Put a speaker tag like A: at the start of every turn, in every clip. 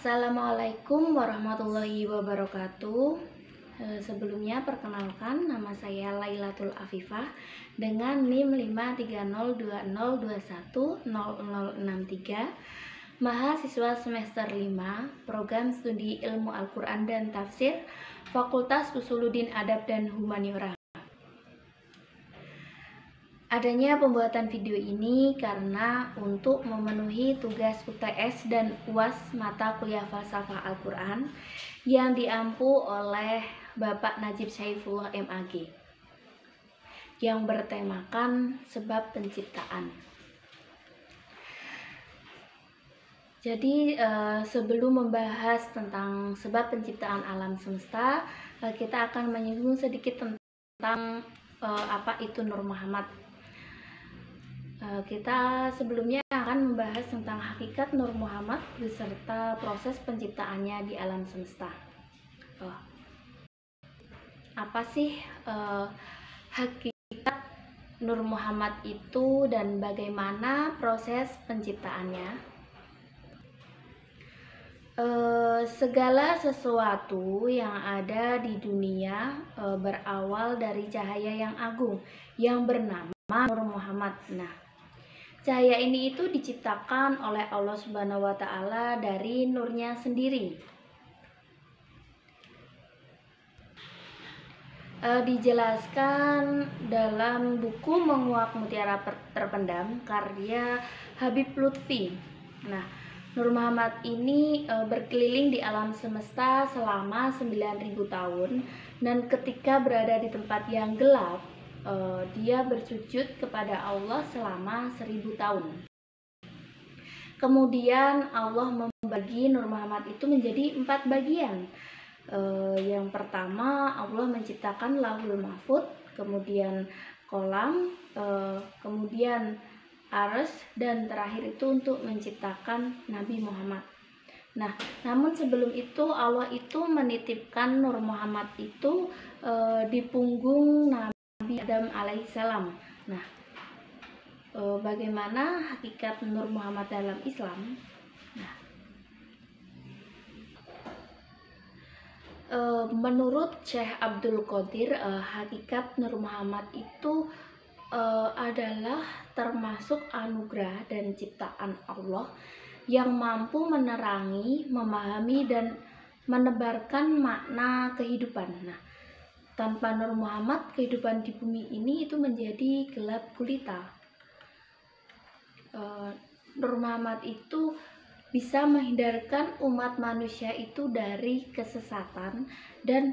A: Assalamualaikum warahmatullahi wabarakatuh. Sebelumnya perkenalkan, nama saya Lailatul Afifah dengan NIM 53020210063, mahasiswa semester 5 Program Studi Ilmu Al-Quran dan Tafsir, Fakultas Usuluddin Adab dan Humaniora. Adanya pembuatan video ini karena untuk memenuhi tugas UTS dan UAS mata kuliah falsafah Al-Quran yang diampu oleh Bapak Najib Syaifullah MAG yang bertemakan sebab penciptaan. Jadi sebelum membahas tentang sebab penciptaan alam semesta, kita akan menyinggung sedikit tentang apa itu Nur Muhammad. Kita sebelumnya akan membahas tentang hakikat Nur Muhammad beserta proses penciptaannya di alam semesta. Apa sih hakikat Nur Muhammad itu dan bagaimana proses penciptaannya? Segala sesuatu yang ada di dunia berawal dari cahaya yang agung yang bernama Nur Muhammad. Nah, cahaya ini itu diciptakan oleh Allah Subhanahu wa Ta'ala dari nurnya sendiri. Dijelaskan dalam buku Menguak Mutiara Terpendam karya Habib Lutfi. Nah, Nur Muhammad ini berkeliling di alam semesta selama 9.000 tahun, dan ketika berada di tempat yang gelap, dia bersujud kepada Allah selama 1000 tahun. Kemudian Allah membagi Nur Muhammad itu menjadi 4 bagian. Yang pertama, Allah menciptakan Lauhul Mahfuz, kemudian kolam, kemudian Arsy, dan terakhir itu untuk menciptakan Nabi Muhammad. Nah, namun sebelum itu Allah itu menitipkan Nur Muhammad itu di punggung Nabi Adam alaihissalam. Nah, bagaimana hakikat Nur Muhammad dalam Islam? Nah, menurut Syekh Abdul Qadir, hakikat Nur Muhammad itu adalah termasuk anugerah dan ciptaan Allah yang mampu menerangi, memahami, dan menebarkan makna kehidupan. Nah, tanpa Nur Muhammad, kehidupan di bumi ini itu menjadi gelap gulita. Nur Muhammad itu bisa menghindarkan umat manusia itu dari kesesatan dan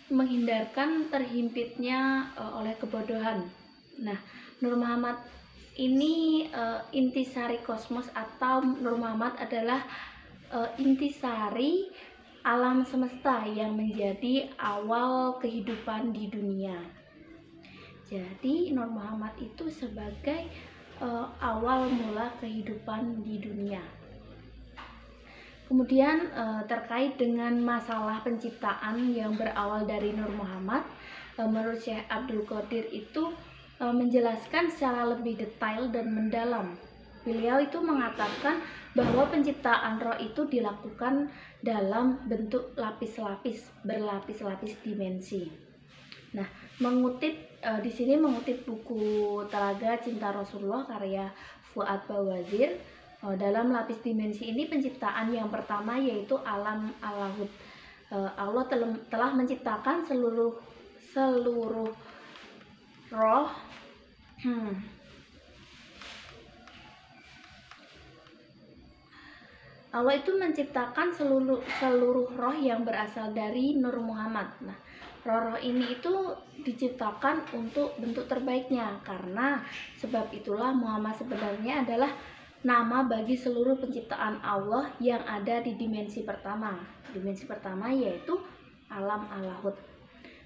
A: menghindarkan terhimpitnya oleh kebodohan. Nah, Nur Muhammad ini intisari kosmos, atau Nur Muhammad adalah intisari alam semesta yang menjadi awal kehidupan di dunia. Jadi Nur Muhammad itu sebagai awal mula kehidupan di dunia. Kemudian terkait dengan masalah penciptaan yang berawal dari Nur Muhammad, menurut Syekh Abdul Qadir itu menjelaskan secara lebih detail dan mendalam. Beliau itu mengatakan bahwa penciptaan roh itu dilakukan dalam bentuk lapis-lapis, berlapis-lapis dimensi. Nah, di sini mengutip buku Telaga Cinta Rasulullah karya Fuad Bawazir. Dalam lapis dimensi ini penciptaan yang pertama yaitu alam al-lahut. Allah telah menciptakan seluruh roh. Allah itu menciptakan seluruh roh yang berasal dari Nur Muhammad. Nah, roh-roh ini itu diciptakan untuk bentuk terbaiknya, karena sebab itulah Muhammad sebenarnya adalah nama bagi seluruh penciptaan Allah yang ada di dimensi pertama. Dimensi pertama yaitu alam al-lahut.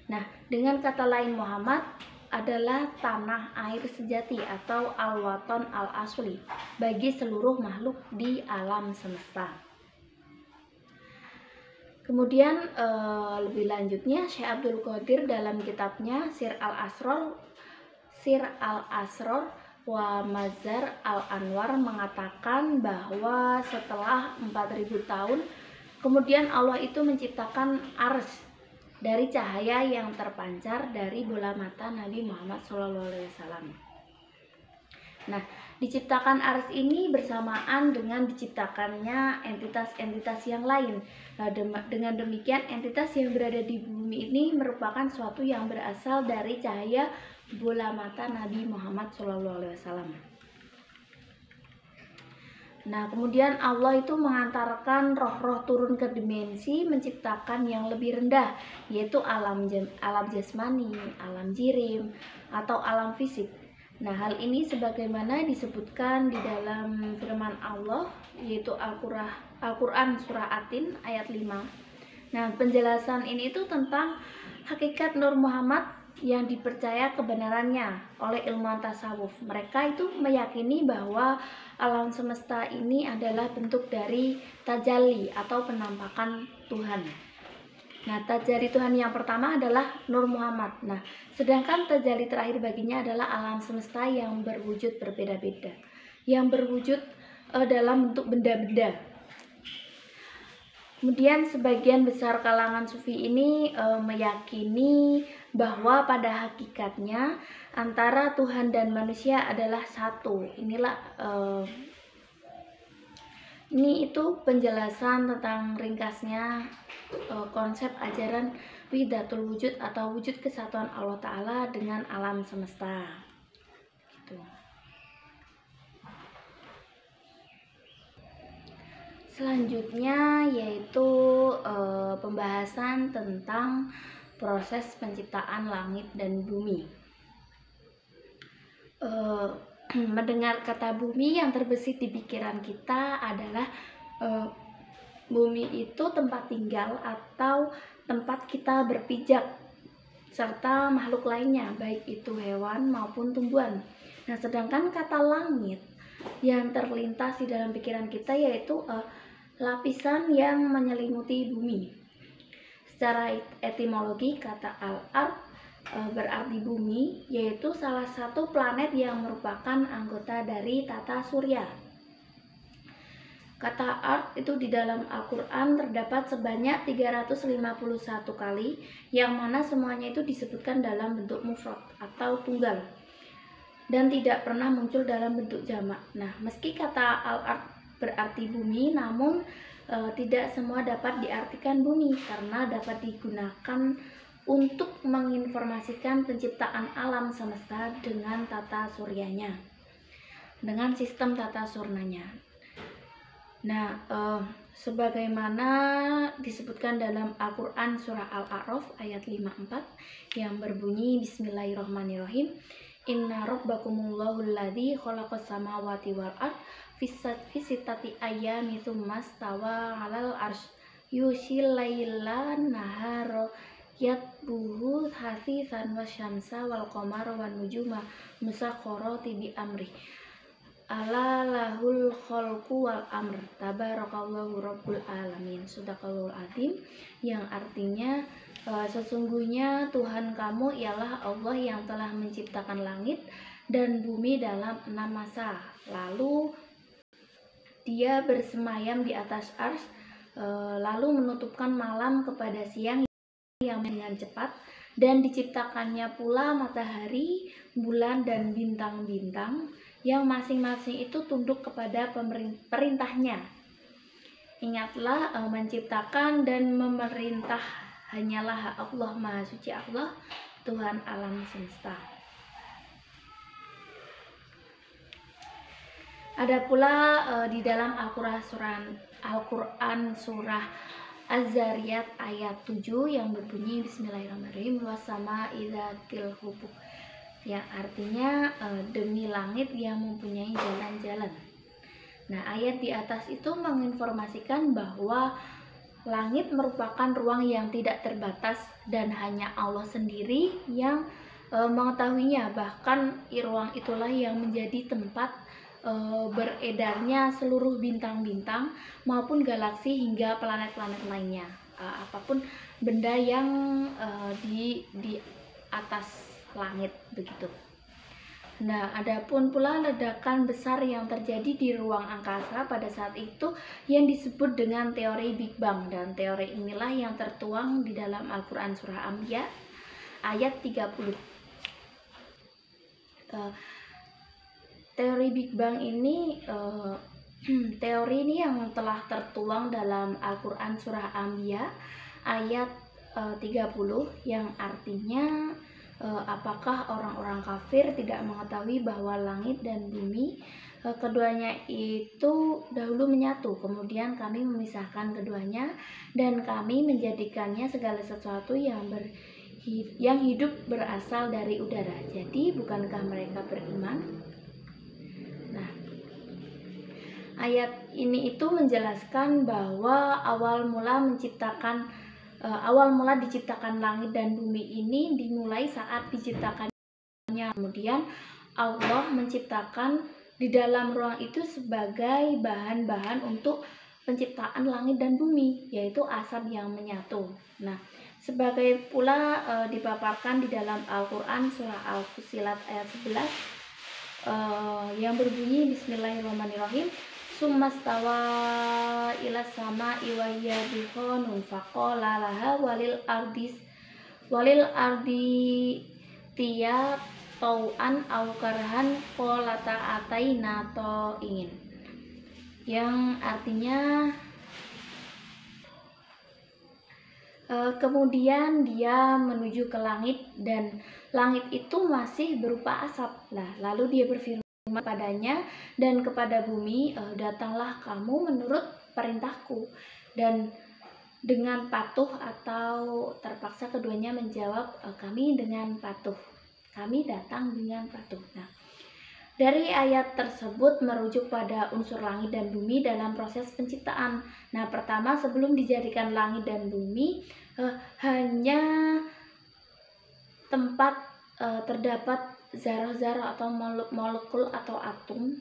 A: Nah, dengan kata lain, Muhammad adalah tanah air sejati atau al-watan al-asli bagi seluruh makhluk di alam semesta. Kemudian lebih lanjutnya, Syekh Abdul Qadir dalam kitabnya Sir al-Asrar Wa Mazhar Al-Anwar mengatakan bahwa setelah 4000 tahun kemudian Allah itu menciptakan ars dari cahaya yang terpancar dari bola mata Nabi Muhammad SAW. Nah, diciptakan ars ini bersamaan dengan diciptakannya entitas-entitas yang lain. Nah, dengan demikian entitas yang berada di bumi ini merupakan suatu yang berasal dari cahaya bola mata Nabi Muhammad SAW. Nah, kemudian Allah itu mengantarkan roh-roh turun ke dimensi menciptakan yang lebih rendah, yaitu alam jasmani, alam jirim, atau alam fisik. Nah, hal ini sebagaimana disebutkan di dalam firman Allah, yaitu Al-Quran Surah Atin ayat 5. Nah, penjelasan ini itu tentang hakikat Nur Muhammad yang dipercaya kebenarannya oleh ilmuwan tasawuf. Mereka itu meyakini bahwa alam semesta ini adalah bentuk dari tajalli atau penampakan Tuhan. Nah, tajalli Tuhan yang pertama adalah Nur Muhammad. Nah, sedangkan tajalli terakhir baginya adalah alam semesta yang berwujud berbeda-beda, yang berwujud dalam bentuk benda-benda. Kemudian sebagian besar kalangan sufi ini meyakini bahwa pada hakikatnya antara Tuhan dan manusia adalah satu. Ini itu penjelasan tentang ringkasnya konsep ajaran Wahdatul Wujud atau wujud kesatuan Allah Ta'ala dengan alam semesta. Gitu. Selanjutnya yaitu pembahasan tentang proses penciptaan langit dan bumi. Mendengar kata bumi, yang terbesit di pikiran kita adalah bumi itu tempat tinggal atau tempat kita berpijak serta makhluk lainnya, baik itu hewan maupun tumbuhan. Nah, sedangkan kata langit yang terlintas di dalam pikiran kita yaitu lapisan yang menyelimuti bumi. Secara etimologi, kata al-ard berarti bumi, yaitu salah satu planet yang merupakan anggota dari tata surya. Kata ard itu di dalam Al-Quran terdapat sebanyak 351 kali, yang mana semuanya itu disebutkan dalam bentuk mufrad atau tunggal dan tidak pernah muncul dalam bentuk jamak. Nah, meski kata al-ard berarti bumi, namun tidak semua dapat diartikan bumi karena dapat digunakan untuk menginformasikan penciptaan alam semesta dengan tata suryanya, dengan sistem tata surnanya. Nah, sebagaimana disebutkan dalam Al-Quran Surah Al-A'raf ayat 54 yang berbunyi Bismillahirrahmanirrahim, Inna rabbakumullahu alladzi khalaqas samawati wal ard fi sittati ayyamin tsumma stawa 'alal arsy yushil laila nahara yatbuhu hasisan wasyamsa wal qamara wan nujuma musakharati bi amri ala lahul khalqu wal amr tabarakallahu rabbul alamin. Shadaqallahul azim, yang artinya sesungguhnya Tuhan kamu ialah Allah yang telah menciptakan langit dan bumi dalam 6 masa, lalu Dia bersemayam di atas ars, lalu menutupkan malam kepada siang yang dengan cepat, dan diciptakannya pula matahari, bulan, dan bintang-bintang yang masing-masing itu tunduk kepada perintahnya. Ingatlah, menciptakan dan memerintah hanyalah Allah, Maha Suci Allah, Tuhan alam semesta. Ada pula di dalam Al-Quran Surah Az-Zariyat ayat 7 yang berbunyi Bismillahirrahmanirrahim wasama idzatil hubuk, yang artinya demi langit yang mempunyai jalan-jalan. Nah, ayat di atas itu menginformasikan bahwa langit merupakan ruang yang tidak terbatas dan hanya Allah sendiri yang mengetahuinya. Bahkan ruang itulah yang menjadi tempat beredarnya seluruh bintang-bintang maupun galaksi hingga planet-planet lainnya. Apapun benda yang di atas langit begitu. Nah, adapun pula ledakan besar yang terjadi di ruang angkasa pada saat itu yang disebut dengan teori Big Bang, dan teori inilah yang tertuang di dalam Al-Quran Surah Anbiya ayat 30. Teori Big Bang ini teori ini yang telah tertuang dalam Al-Quran Surah Anbiya ayat 30, yang artinya apakah orang-orang kafir tidak mengetahui bahwa langit dan bumi keduanya itu dahulu menyatu, kemudian kami memisahkan keduanya dan kami menjadikannya segala sesuatu yang hidup berasal dari udara. Jadi bukankah mereka beriman? Nah, ayat ini itu menjelaskan bahwa awal mula diciptakan langit dan bumi ini dimulai saat diciptakannya. Kemudian Allah menciptakan di dalam ruang itu sebagai bahan-bahan untuk penciptaan langit dan bumi, yaitu asap yang menyatu. Nah, sebagai pula dipaparkan di dalam Al-Quran Surah Al-Fussilat ayat 11 yang berbunyi Bismillahirrahmanirrahim, summastawa ila sama iwaya bihonun faqala laha walil ardi tiya tau'an au karhan qolata ataina to ingin, yang artinya kemudian dia menuju ke langit dan langit itu masih berupa asap. Lalu dia berfirman padanya dan kepada bumi, datanglah kamu menurut perintahku. Dan dengan patuh atau terpaksa keduanya menjawab, kami dengan patuh. Kami datang dengan patuh. Nah, dari ayat tersebut merujuk pada unsur langit dan bumi dalam proses penciptaan. Nah, pertama sebelum dijadikan langit dan bumi hanya tempat terdapat zarah-zarah atau molekul atau atom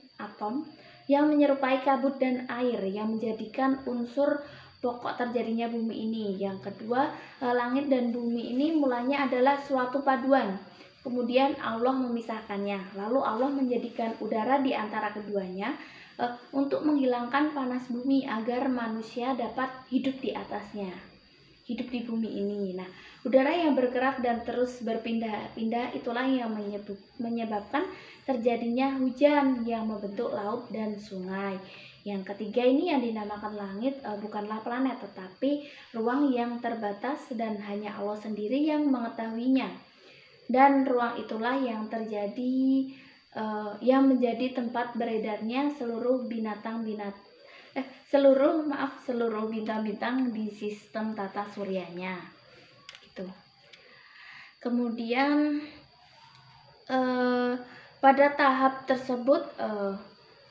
A: yang menyerupai kabut dan air yang menjadikan unsur pokok terjadinya bumi ini. Yang kedua, langit dan bumi ini mulanya adalah suatu paduan. Kemudian Allah memisahkannya. Lalu Allah menjadikan udara di antara keduanya untuk menghilangkan panas bumi agar manusia dapat hidup di atasnya, hidup di bumi ini. Nah, udara yang bergerak dan terus berpindah-pindah itulah yang menyebabkan terjadinya hujan yang membentuk laut dan sungai. Yang ketiga ini yang dinamakan langit bukanlah planet, tetapi ruang yang terbatas dan hanya Allah sendiri yang mengetahuinya. Dan ruang itulah yang menjadi tempat beredarnya seluruh bintang-bintang di sistem tata suryanya. Gitu. Kemudian pada tahap tersebut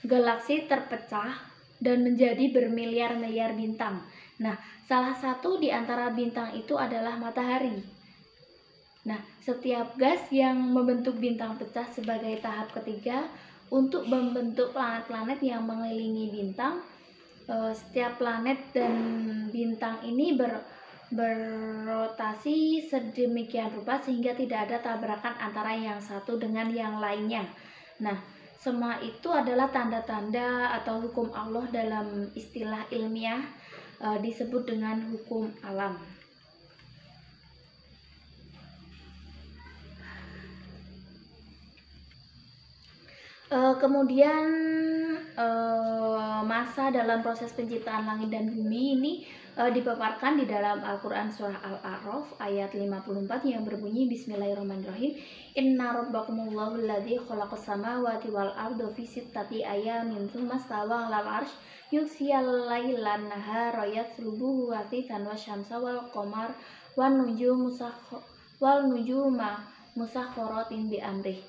A: galaksi terpecah dan menjadi bermiliar-miliar bintang. Nah, salah satu di antara bintang itu adalah matahari. Nah, setiap gas yang membentuk bintang pecah sebagai tahap ketiga untuk membentuk planet-planet yang mengelilingi bintang. Setiap planet dan bintang ini berrotasi sedemikian rupa sehingga tidak ada tabrakan antara yang satu dengan yang lainnya. Nah, semua itu adalah tanda-tanda atau hukum Allah dalam istilah ilmiah disebut dengan hukum alam. Kemudian masa dalam proses penciptaan langit dan bumi ini dipaparkan di dalam Al-Quran Surah Al-A'raf ayat 54 yang berbunyi Bismillahirrahmanirrahim, Inna rabbakumullahu alladzi khalaqas samawati wal arda fi sittati ayamin tsumma stawa 'alal 'arsy yughsiyal laila nahara yatlubuhu hasisan wasyamsa wal qamar wan nujuma musakhkharatin bi amrih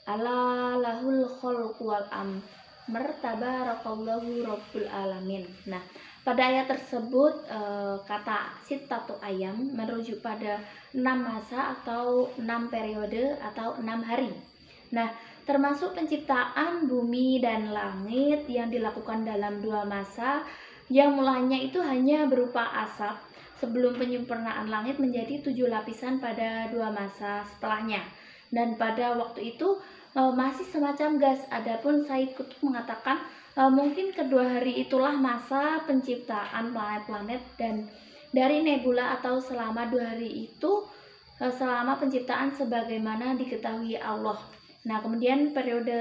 A: ala lahul khalqu wal amr tabarakallahu rabbul alamin. Nah, pada ayat tersebut kata sittatu ayam merujuk pada 6 masa atau 6 periode atau 6 hari. Nah, termasuk penciptaan bumi dan langit yang dilakukan dalam 2 masa yang mulanya itu hanya berupa asap sebelum penyempurnaan langit menjadi 7 lapisan pada 2 masa setelahnya. Dan pada waktu itu masih semacam gas. Adapun Said Qutb mengatakan mungkin kedua hari itulah masa penciptaan planet-planet dan dari nebula, atau selama 2 hari itu selama penciptaan sebagaimana diketahui Allah. Nah, kemudian periode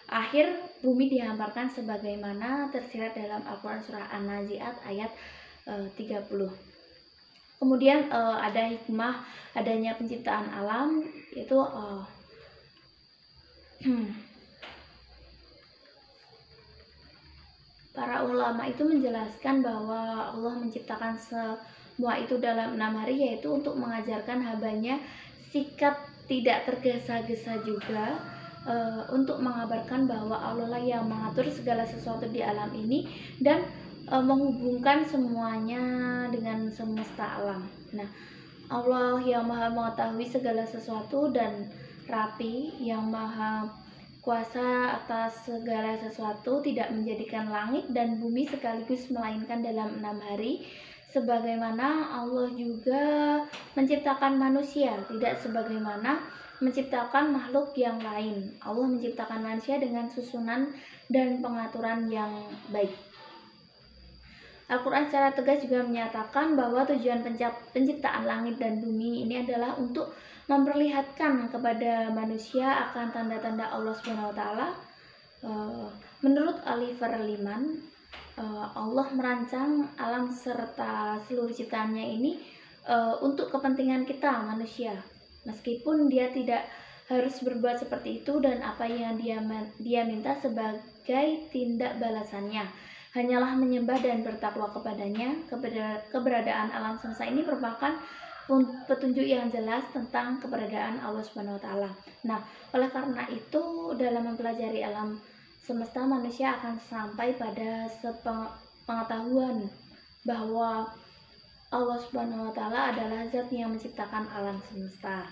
A: akhir bumi dihamparkan sebagaimana tersirat dalam Al-Quran surah An-Nazi'at ayat 30. Kemudian ada hikmah adanya penciptaan alam, yaitu para ulama itu menjelaskan bahwa Allah menciptakan semua itu dalam 6 hari, yaitu untuk mengajarkan hambanya sikap tidak tergesa-gesa juga, untuk mengabarkan bahwa Allah lah yang mengatur segala sesuatu di alam ini dan menghubungkan semuanya dengan semesta alam. Nah, Allah yang maha mengetahui segala sesuatu dan rapi, yang maha kuasa atas segala sesuatu, tidak menjadikan langit dan bumi sekaligus melainkan dalam 6 hari, sebagaimana Allah juga menciptakan manusia, tidak sebagaimana menciptakan makhluk yang lain. Allah menciptakan manusia dengan susunan dan pengaturan yang baik. Al-Quran secara tegas juga menyatakan bahwa tujuan penciptaan langit dan bumi ini adalah untuk memperlihatkan kepada manusia akan tanda-tanda Allah SWT. Menurut Oliver Liman, Allah merancang alam serta seluruh ciptaannya ini untuk kepentingan kita manusia, meskipun dia tidak harus berbuat seperti itu, dan apa yang dia minta sebagai tindak balasannya hanyalah menyembah dan bertakwa kepadanya. Keberadaan alam semesta ini merupakan petunjuk yang jelas tentang keberadaan Allah Subhanahu wa taala. Nah, oleh karena itu dalam mempelajari alam semesta, manusia akan sampai pada pengetahuan bahwa Allah Subhanahu wa taala adalah zat yang menciptakan alam semesta.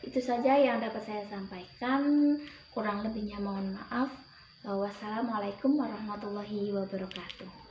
A: Itu saja yang dapat saya sampaikan, kurang lebihnya mohon maaf. Wassalamualaikum warahmatullahi wabarakatuh.